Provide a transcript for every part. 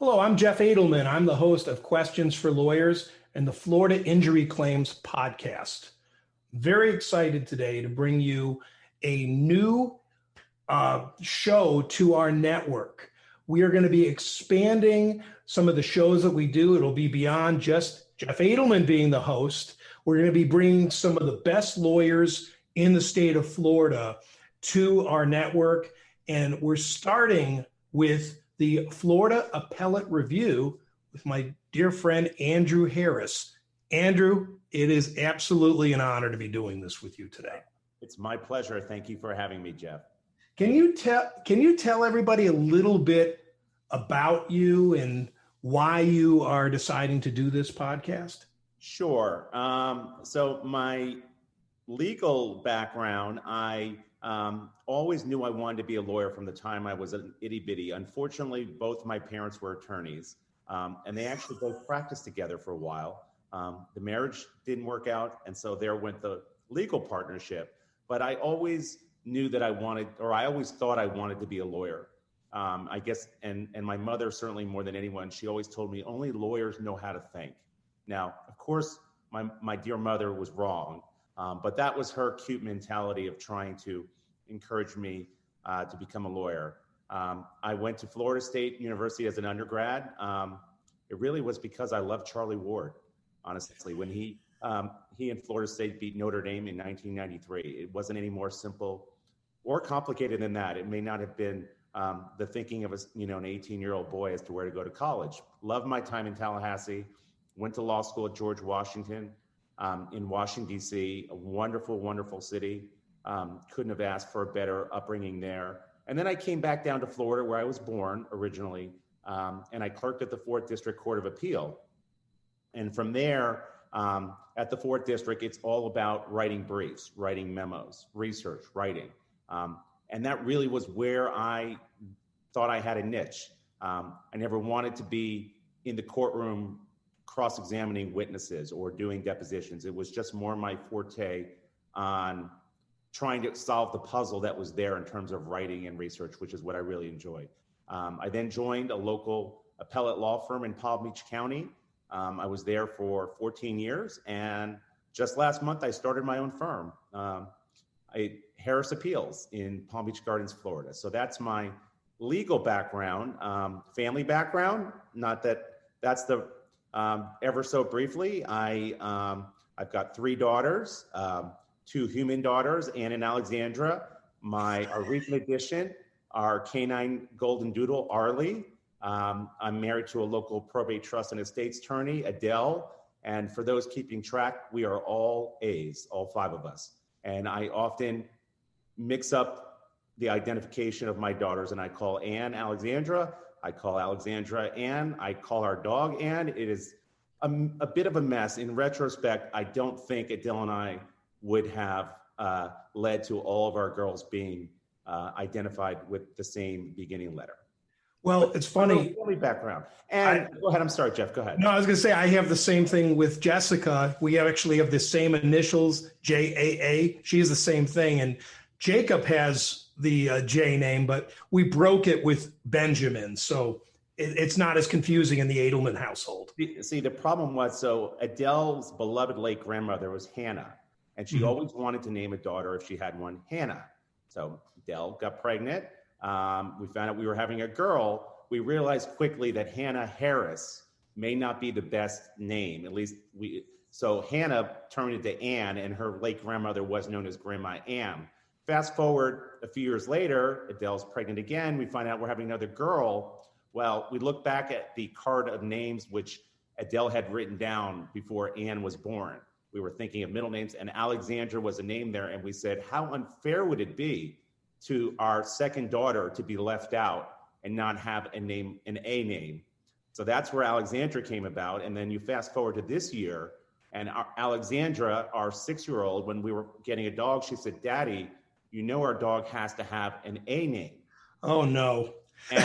Hello, I'm Jeff Adelman. I'm the host of Questions for Lawyers and the Florida Injury Claims Podcast. Very excited today to bring you a new show to our network. We are going to be expanding some of the shows that we do. It'll be beyond just Jeff Adelman being the host. We're going to be bringing some of the best lawyers in the state of Florida to our network. And we're starting with the Florida Appellate Review with my dear friend, Andrew Harris. Andrew, it is absolutely an honor to be doing this with you today. It's my pleasure. Thank you for having me, Jeff. Can you tell everybody a little bit about you and why you are deciding to do this podcast? Sure. So my legal background, I always knew I wanted to be a lawyer from the time I was an itty bitty. Unfortunately, both my parents were attorneys, and they actually both practiced together for a while. The marriage didn't work out, and so there went the legal partnership. But I always knew that I always thought I wanted to be a lawyer. I guess, and my mother, certainly more than anyone, she always told me only lawyers know how to think. Now, of course, my dear mother was wrong, but that was her cute mentality of trying to encourage me to become a lawyer. I went to Florida State University as an undergrad. It really was because I loved Charlie Ward, honestly. When he and Florida State beat Notre Dame in 1993, it wasn't any more simple or complicated than that. It may not have been the thinking of an 18-year-old boy as to where to go to college. Loved my time in Tallahassee. Went to law school at George Washington in Washington, D.C., a wonderful, wonderful city. Couldn't have asked for a better upbringing there. And then I came back down to Florida where I was born originally, and I clerked at the 4th District Court of Appeal. And from there, at the 4th District, it's all about writing briefs, writing memos, research, writing. And that really was where I thought I had a niche. I never wanted to be in the courtroom cross-examining witnesses or doing depositions. It was just more my forte on trying to solve the puzzle that was there in terms of writing and research, which is what I really enjoyed. I then joined a local appellate law firm in Palm Beach County. I was there for 14 years, and just last month I started my own firm, Harris Appeals in Palm Beach Gardens, Florida. So that's my legal background. Family background, not that that's the ever so briefly. I've got 3 daughters, 2 human daughters, Anne and Alexandra. Our recent addition, our canine golden doodle, Arlie. I'm married to a local probate trust and estates attorney, Adele. And for those keeping track, we are all A's, all 5 of us. And I often mix up the identification of my daughters, and I call Anne Alexandra, I call Alexandra Anne, I call our dog Anne. It is a bit of a mess. In retrospect, I don't think Adele and I would have led to all of our girls being identified with the same beginning letter. Well, it's funny. Background. And go ahead. I'm sorry, Jeff. Go ahead. No, I was going to say I have the same thing with Jessica. We actually have the same initials, JAA. She is the same thing. And Jacob has the J name, but we broke it with Benjamin. So it's not as confusing in the Adelman household. See, the problem was, so Adele's beloved late grandmother was Hannah, and she always wanted to name a daughter, if she had one, Hannah. So Adele got pregnant. We found out we were having a girl. We realized quickly that Hannah Harris may not be the best name. At least so Hannah turned into Anne, and her late grandmother was known as Grandma Ann. Fast forward a few years later, Adele's pregnant again. We find out we're having another girl. Well, we look back at the card of names which Adele had written down before Anne was born. We were thinking of middle names, and Alexandra was a name there. And we said, how unfair would it be to our second daughter to be left out and not have a name, an A name? So that's where Alexandra came about. And then you fast forward to this year, and Alexandra, our 6-year-old, when we were getting a dog, she said, Daddy, you know our dog has to have an A name. Oh, no. And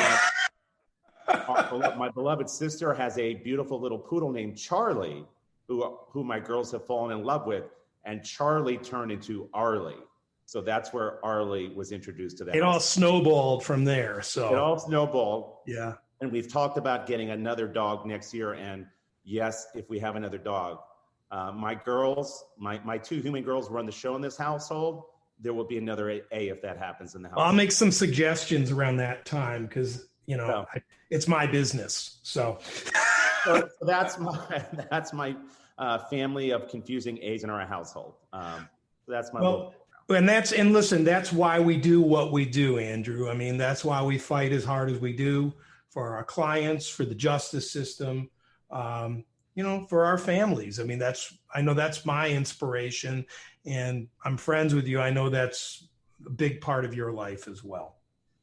my beloved sister has a beautiful little poodle named Charlie, who my girls have fallen in love with, and Charlie turned into Arlie. So that's where Arlie was introduced to that. It all snowballed from there. So it all snowballed. Yeah. And we've talked about getting another dog next year. And yes, if we have another dog, my girls, my two human girls run the show in this household. There will be another A if that happens in the house. Well, I'll make some suggestions around that time because, it's my business. So that's my family of confusing A's in our household. That's my and listen, that's why we do what we do, Andrew. I mean, that's why we fight as hard as we do for our clients, for the justice system, for our families. I mean, I know that's my inspiration, and I'm friends with you. I know that's a big part of your life as well.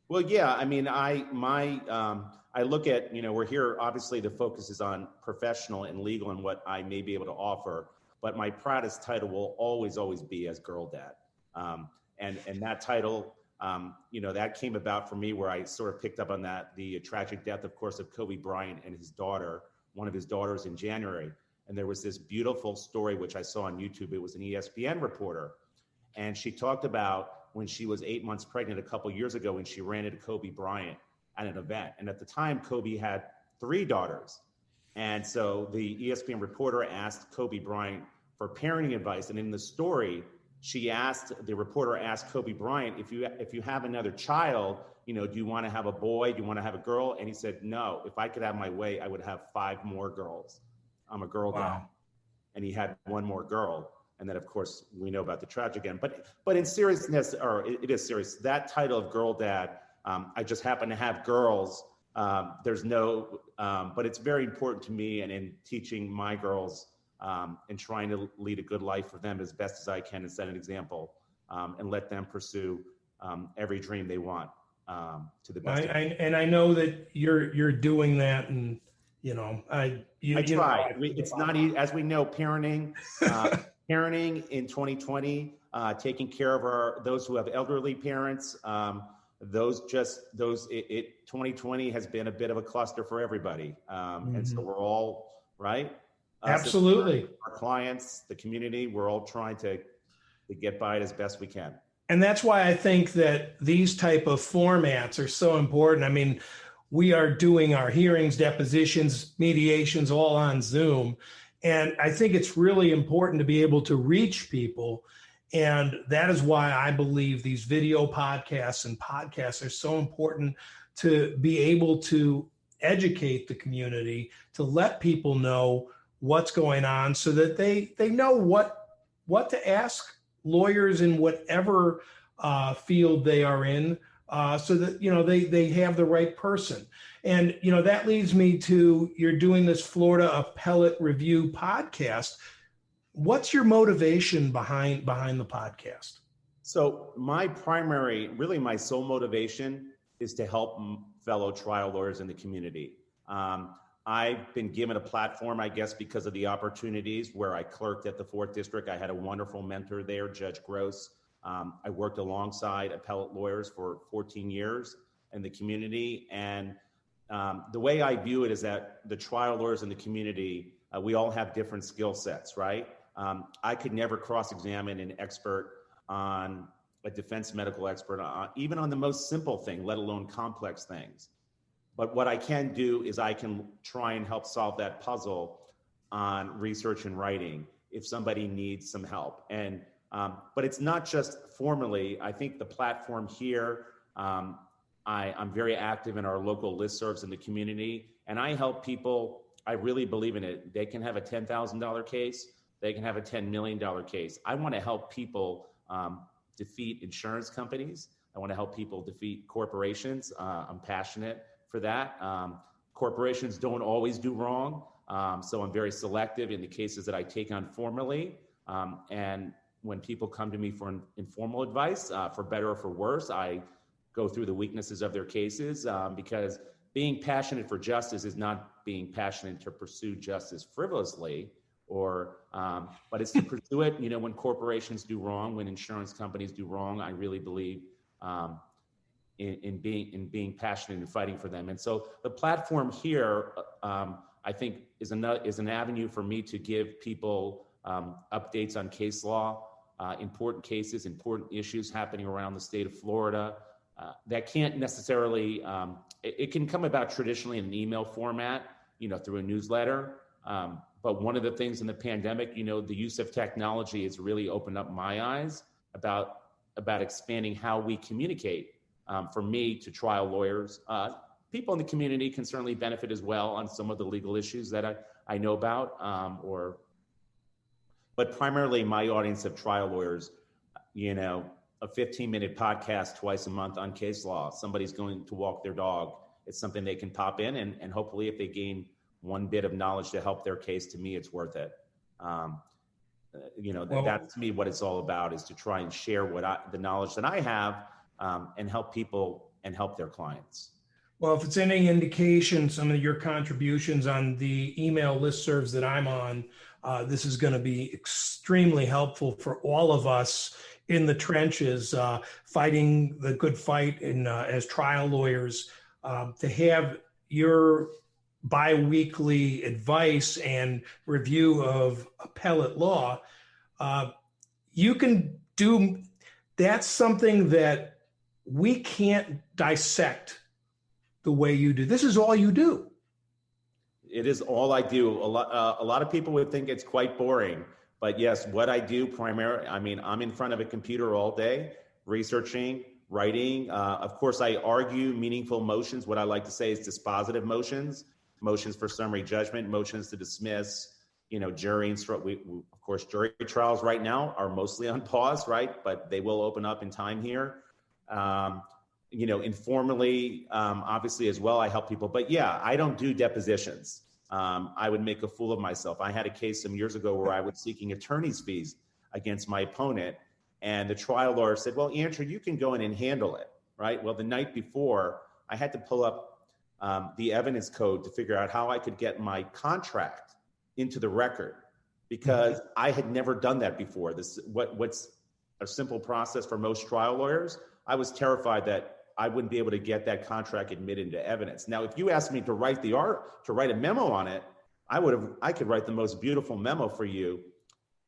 Well, yeah. I mean, I look at, we're here, obviously the focus is on professional and legal and what I may be able to offer, but my proudest title will always be as Girl Dad. And that title, that came about for me where I sort of picked up on the tragic death, of course, of Kobe Bryant and his daughter, one of his daughters in January. And there was this beautiful story, which I saw on YouTube. It was an ESPN reporter. And she talked about when she was 8 months pregnant a couple years ago when she ran into Kobe Bryant at an event. And at the time, Kobe had 3 daughters. And so the ESPN reporter asked Kobe Bryant for parenting advice. And in the story, the reporter asked Kobe Bryant, if you have another child, do you want to have a boy? Do you want to have a girl? And he said, no, if I could have my way, I would have 5 more girls. I'm a girl dad. And he had 1 more girl. And then, of course, we know about the tragic end. But in seriousness, or it is serious, that title of Girl Dad, I just happen to have girls. But it's very important to me and in teaching my girls and trying to lead a good life for them as best as I can and set an example and let them pursue every dream they want to the best. And I know that you're doing that, and I try. It's not easy, as we know. Parenting in 2020, taking care of those who have elderly parents. 2020 has been a bit of a cluster for everybody, and so we're all right. Absolutely. Our clients, the community, we're all trying to get by it as best we can. And that's why I think that these type of formats are so important. I mean, we are doing our hearings, depositions, mediations, all on Zoom. And I think it's really important to be able to reach people. And that is why I believe these video podcasts and podcasts are so important, to be able to educate the community, to let people know what's going on so that they know what to ask lawyers in whatever field they are in, so that they have the right person. And that leads me to, you're doing this Florida Appellate Review Podcast. What's your motivation behind the podcast? So my sole motivation is to help fellow trial lawyers in the community. I've been given a platform, I guess, because of the opportunities where I clerked at the 4th District. I had a wonderful mentor there, Judge Gross. I worked alongside appellate lawyers for 14 years in the community. And the way I view it is that the trial lawyers in the community, we all have different skill sets, right? I could never cross-examine an expert on a defense medical expert, even on the most simple thing, let alone complex things. But what I can do is I can try and help solve that puzzle on research and writing if somebody needs some help. And but it's not just formally. I think the platform here, I'm very active in our local listservs in the community, and I help people. I really believe in it. They can have a $10,000 case. They can have a $10 million case. I want to help people defeat insurance companies. I want to help people defeat corporations. I'm passionate for that. Corporations don't always do wrong. So I'm very selective in the cases that I take on formally. And when people come to me for informal advice, for better or for worse, I go through the weaknesses of their cases, because being passionate for justice is not being passionate to pursue justice frivolously, but it's to pursue it. When corporations do wrong, when insurance companies do wrong, I really believe in being passionate and fighting for them. And so the platform here, I think, is an avenue for me to give people updates on case law, important cases, important issues happening around the state of Florida, that can't necessarily, it can come about traditionally in an email format, through a newsletter. But one of the things in the pandemic, the use of technology has really opened up my eyes about expanding how we communicate. For me, to trial lawyers, people in the community can certainly benefit as well on some of the legal issues that I know about, but primarily my audience of trial lawyers, a 15-minute podcast twice a month on case law. Somebody's going to walk their dog. It's something they can pop in, and hopefully if they gain one bit of knowledge to help their case, to me, it's worth it. That's to me what it's all about, is to try and share the knowledge that I have, and help people and help their clients. Well, if it's any indication, some of your contributions on the email listservs that I'm on, this is going to be extremely helpful for all of us in the trenches, fighting the good fight as trial lawyers, to have your bi-weekly advice and review of appellate law. You can do, that's something that we can't dissect the way you do. This is all you do. It is all I do. A lot of people would think it's quite boring, but yes, what I do primarily, I'm in front of a computer all day, researching, writing. Of course, I argue meaningful motions. What I like to say is dispositive motions for summary judgment, motions to dismiss, jury instruction. Of course, jury trials right now are mostly on pause, right? But they will open up in time here. Informally, obviously as well, I help people. But yeah, I don't do depositions. I would make a fool of myself. I had a case some years ago where I was seeking attorney's fees against my opponent, and the trial lawyer said, well, Andrew, you can go in and handle it, right? Well, the night before, I had to pull up the evidence code to figure out how I could get my contract into the record, because I had never done that before. What's a simple process for most trial lawyers. I was terrified that I wouldn't be able to get that contract admitted into evidence. Now, if you asked me to write a memo on it, I could write the most beautiful memo for you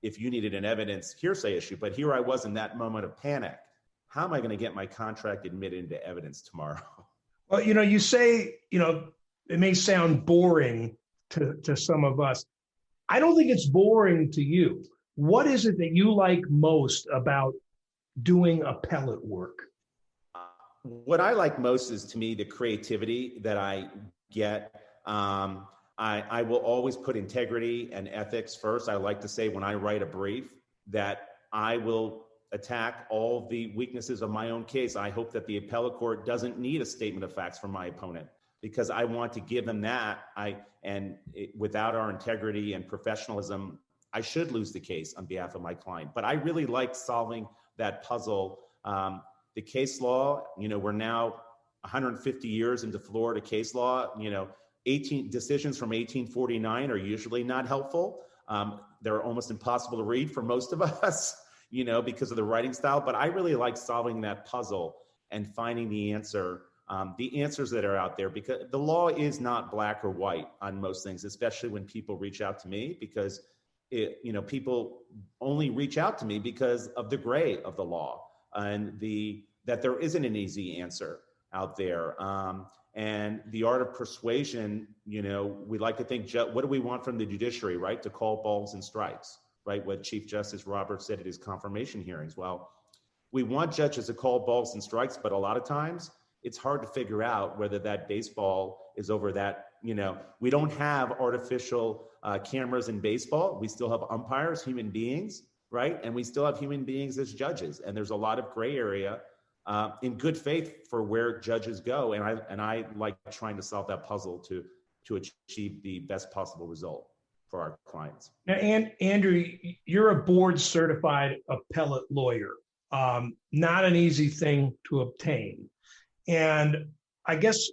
if you needed an evidence hearsay issue. But here I was in that moment of panic. How am I going to get my contract admitted into evidence tomorrow? Well, you say, it may sound boring to some of us. I don't think it's boring to you. What is it that you like most about doing appellate work? What I like most is, to me, the creativity that I get. I will always put integrity and ethics first. I like to say when I write a brief that I will attack all the weaknesses of my own case. I hope that the appellate court doesn't need a statement of facts from my opponent, because I want to give them that. Without our integrity and professionalism, I should lose the case on behalf of my client. But I really like solving that puzzle. The case law, we're now 150 years into Florida case law. 18 decisions from 1849 are usually not helpful. They're almost impossible to read for most of us, because of the writing style. But I really like solving that puzzle and finding the answers that are out there, because the law is not black or white on most things, especially when people reach out to me, because people only reach out to me because of the gray of the law, and that there isn't an easy answer out there. And the art of persuasion, we like to think, what do we want from the judiciary, right? To call balls and strikes, right? What Chief Justice Roberts said at his confirmation hearings. Well, we want judges to call balls and strikes, but a lot of times it's hard to figure out whether that baseball is over that, we don't have artificial cameras in baseball. We still have umpires, human beings, right? And we still have human beings as judges. And there's a lot of gray area in good faith for where judges go. And I like trying to solve that puzzle to achieve the best possible result for our clients. Now, Andrew, you're a board certified appellate lawyer. Not an easy thing to obtain. And I guess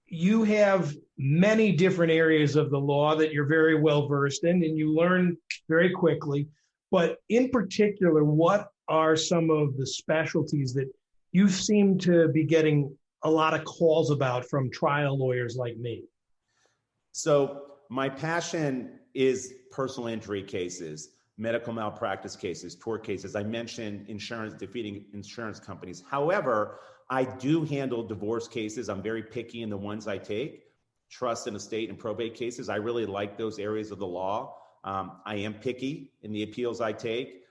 you have many different areas of the law that you're very well versed in, and you learn very quickly. But in particular, what are some of the specialties that you seem to be getting a lot of calls about from trial lawyers like me? So my passion is personal injury cases, medical malpractice cases, tort cases. I mentioned defeating insurance companies. However, I do handle divorce cases. I'm very picky in the ones I take. Trust and estate and probate cases, I really like those areas of the law. I am picky in the appeals I take.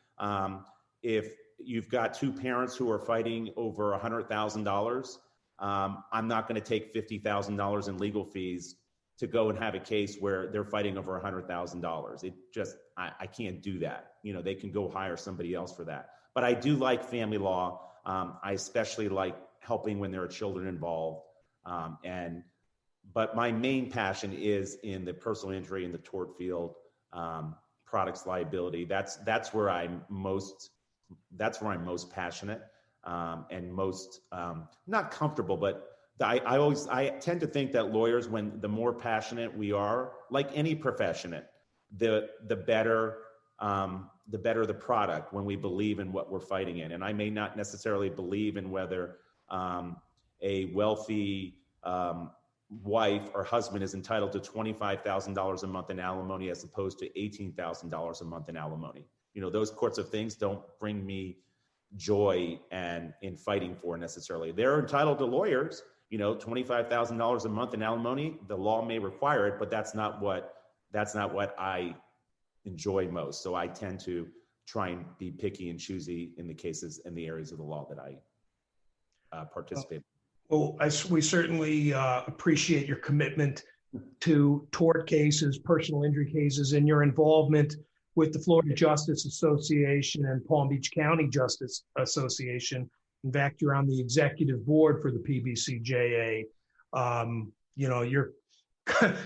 If you've got two parents who are fighting over $100,000, I'm not going to take $50,000 in legal fees to go and have a case where they're fighting over $100,000. It just, I can't do that. They can go hire somebody else for that. But I do like family law. I especially like helping when there are children involved. But my main passion is in the personal injury and the tort field, products liability. That's where I'm most passionate and most not comfortable. But I tend to think that lawyers, when the more passionate we are, like any profession, the better the product when we believe in what we're fighting in. And I may not necessarily believe in whether a wealthy wife or husband is entitled to $25,000 a month in alimony as opposed to $18,000 a month in alimony. Those sorts of things don't bring me joy and in fighting for necessarily. They're entitled to lawyers, $25,000 a month in alimony. The law may require it, but that's not what I enjoy most. So I tend to try and be picky and choosy in the cases and the areas of the law that I participate in. Well, we certainly appreciate your commitment to tort cases, personal injury cases, and your involvement with the Florida Justice Association and Palm Beach County Justice Association. In fact, you're on the executive board for the PBCJA. You're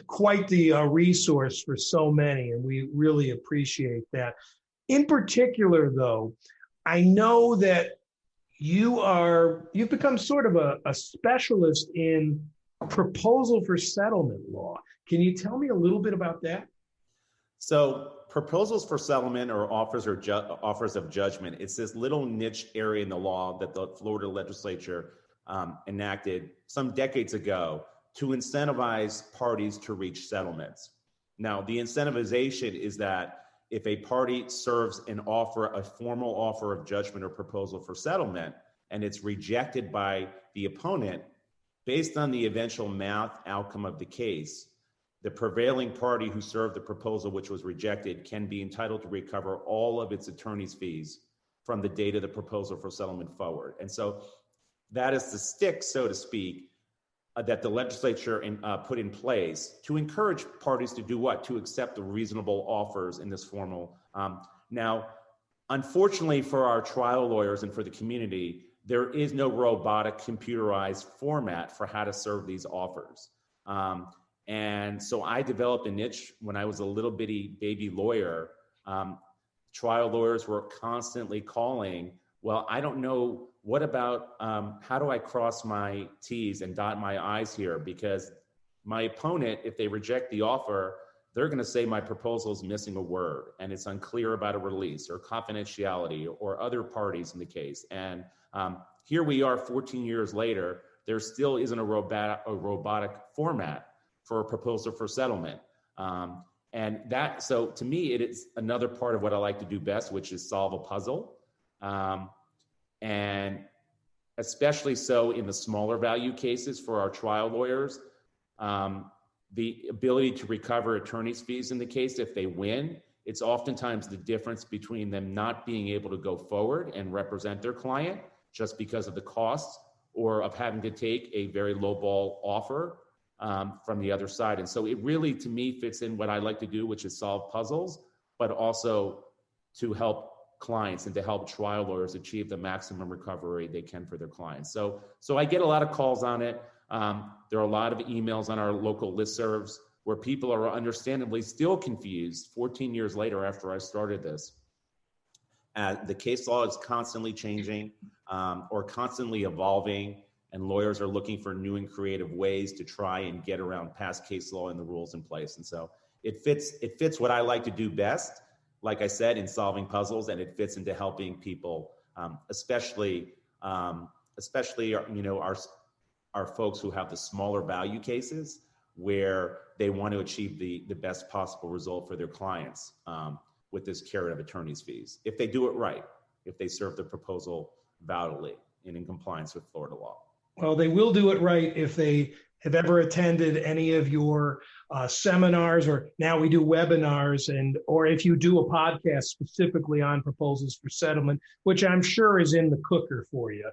quite the resource for so many, and we really appreciate that. In particular, though, I know that you've become sort of a specialist in proposal for settlement law. Can you tell me a little bit about that? So proposals for settlement or offers of judgment, it's this little niche area in the law that the Florida legislature enacted some decades ago to incentivize parties to reach settlements. Now, the incentivization is that if a party serves a formal offer of judgment or proposal for settlement, and it's rejected by the opponent, based on the eventual math outcome of the case, the prevailing party who served the proposal which was rejected can be entitled to recover all of its attorney's fees from the date of the proposal for settlement forward. And so that is the stick, so to speak, that the legislature put in place to encourage parties to do what? To accept the reasonable offers in this formal. Now, unfortunately for our trial lawyers and for the community, there is no robotic computerized format for how to serve these offers. And so I developed a niche when I was a little bitty baby lawyer. Trial lawyers were constantly calling, well, I don't know, what about how do I cross my T's and dot my I's here? Because my opponent, if they reject the offer, they're going to say my proposal is missing a word and it's unclear about a release or confidentiality or other parties in the case. And here we are 14 years later, there still isn't a robotic format for a proposal for settlement. So to me, it is another part of what I like to do best, which is solve a puzzle. And especially so in the smaller value cases for our trial lawyers, the ability to recover attorney's fees in the case, if they win, it's oftentimes the difference between them not being able to go forward and represent their client just because of the costs or of having to take a very lowball offer from the other side. And so it really, to me, fits in what I like to do, which is solve puzzles, but also to help clients and to help trial lawyers achieve the maximum recovery they can for their clients. So I get a lot of calls on it. There are a lot of emails on our local listservs where people are understandably still confused 14 years later after I started this. The case law is constantly changing or constantly evolving, and lawyers are looking for new and creative ways to try and get around past case law and the rules in place. And so it fits what I like to do best, like I said, in solving puzzles, and it fits into helping people, especially our folks who have the smaller value cases where they want to achieve the best possible result for their clients with this carrot of attorney's fees, if they do it right, if they serve the proposal validly and in compliance with Florida law. Well, they will do it right if they have ever attended any of your seminars, or now we do webinars, or if you do a podcast specifically on proposals for settlement, which I'm sure is in the cooker for you.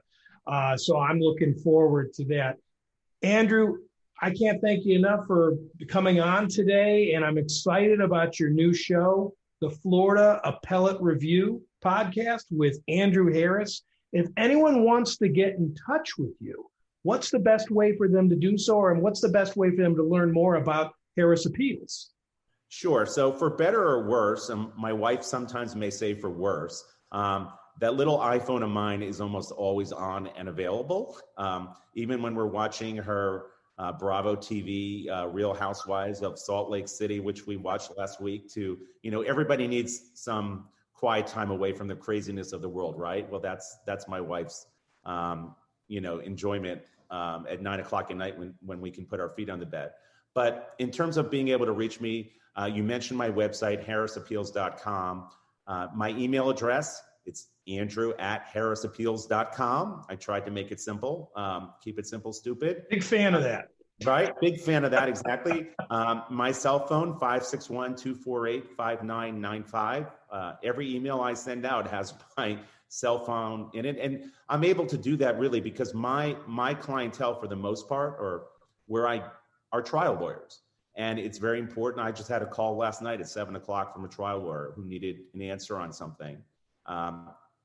So I'm looking forward to that. Andrew, I can't thank you enough for coming on today, and I'm excited about your new show, the Florida Appellate Review Podcast with Andrew Harris. If anyone wants to get in touch with you, what's the best way for them to do so, and what's the best way for them to learn more about Harris Appeals? Sure. So for better or worse, and my wife sometimes may say for worse, that little iPhone of mine is almost always on and available. Even when we're watching her Bravo TV, Real Housewives of Salt Lake City, which we watched last week, everybody needs some quiet time away from the craziness of the world, right? Well, that's my wife's, enjoyment at 9:00 at night when we can put our feet on the bed. But in terms of being able to reach me, you mentioned my website, harrisappeals.com. My email address, it's andrew@harrisappeals.com. I tried to make it simple, keep it simple, stupid. Big fan of that. Right? Big fan of that, exactly. My cell phone, 561-248-5995. Every email I send out has my cell phone in it. And I'm able to do that really because my clientele, for the most part, are trial lawyers. And it's very important. I just had a call last night at 7:00 from a trial lawyer who needed an answer on something,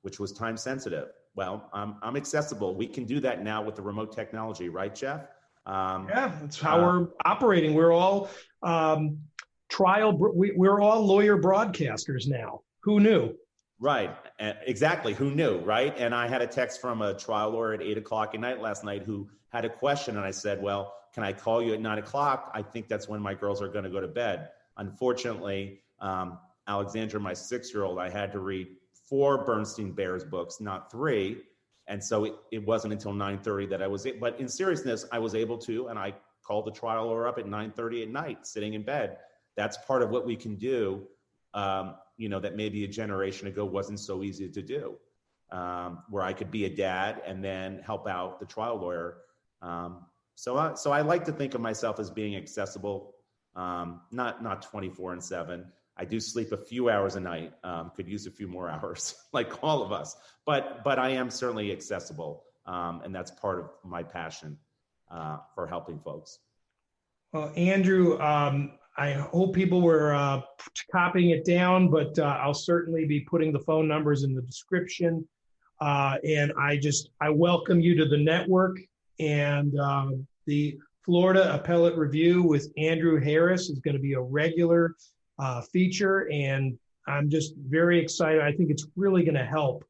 which was time sensitive. Well, I'm accessible. We can do that now with the remote technology, right, Jeff? Yeah, that's how we're operating. We're all we're all lawyer broadcasters now. Who knew? Right. Exactly. Who knew? Right. And I had a text from a trial lawyer at 8:00 at night last night who had a question. And I said, well, can I call you at 9:00? I think that's when my girls are going to go to bed. Unfortunately, Alexandra, my 6-year-old, I had to read 4 Bernstein Bears books, not 3. And so it wasn't until 9:30 that I was, but in seriousness, I was able to, and I called the trial lawyer up at 9:30 at night, sitting in bed. That's part of what we can do, that maybe a generation ago wasn't so easy to do, where I could be a dad and then help out the trial lawyer. So I like to think of myself as being accessible, not 24/7. I do sleep a few hours a night, could use a few more hours, like all of us, but I am certainly accessible. And that's part of my passion for helping folks. Well, Andrew, I hope people were copying it down, but I'll certainly be putting the phone numbers in the description. And I welcome you to the network, and the Florida Appellate Review with Andrew Harris is going to be a regular feature, and I'm just very excited. I think it's really going to help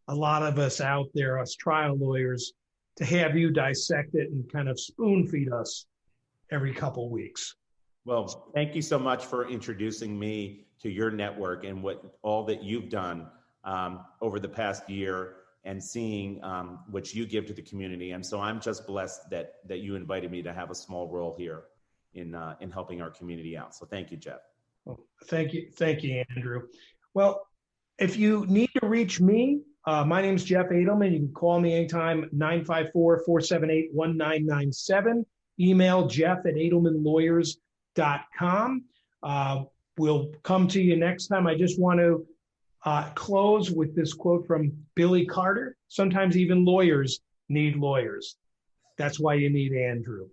a lot of us out there, us trial lawyers, to have you dissect it and kind of spoon feed us every couple weeks. Well, thank you so much for introducing me to your network and all that you've done over the past year, and seeing what you give to the community. And so I'm just blessed that you invited me to have a small role here in helping our community out. So thank you, Jeff. Well, thank you, Andrew. Well, if you need to reach me, my name is Jeff Adelman. You can call me anytime, 954-478-1997. Email jeff@adelmanlawyers.com. We'll come to you next time. I just want to close with this quote from Billy Carter. Sometimes even lawyers need lawyers. That's why you need Andrew.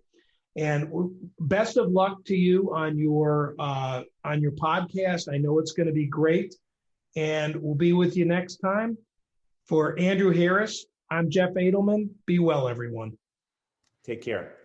And best of luck to you on your podcast. I know it's going to be great, and we'll be with you next time. For Andrew Harris, I'm Jeff Adelman. Be well, everyone. Take care.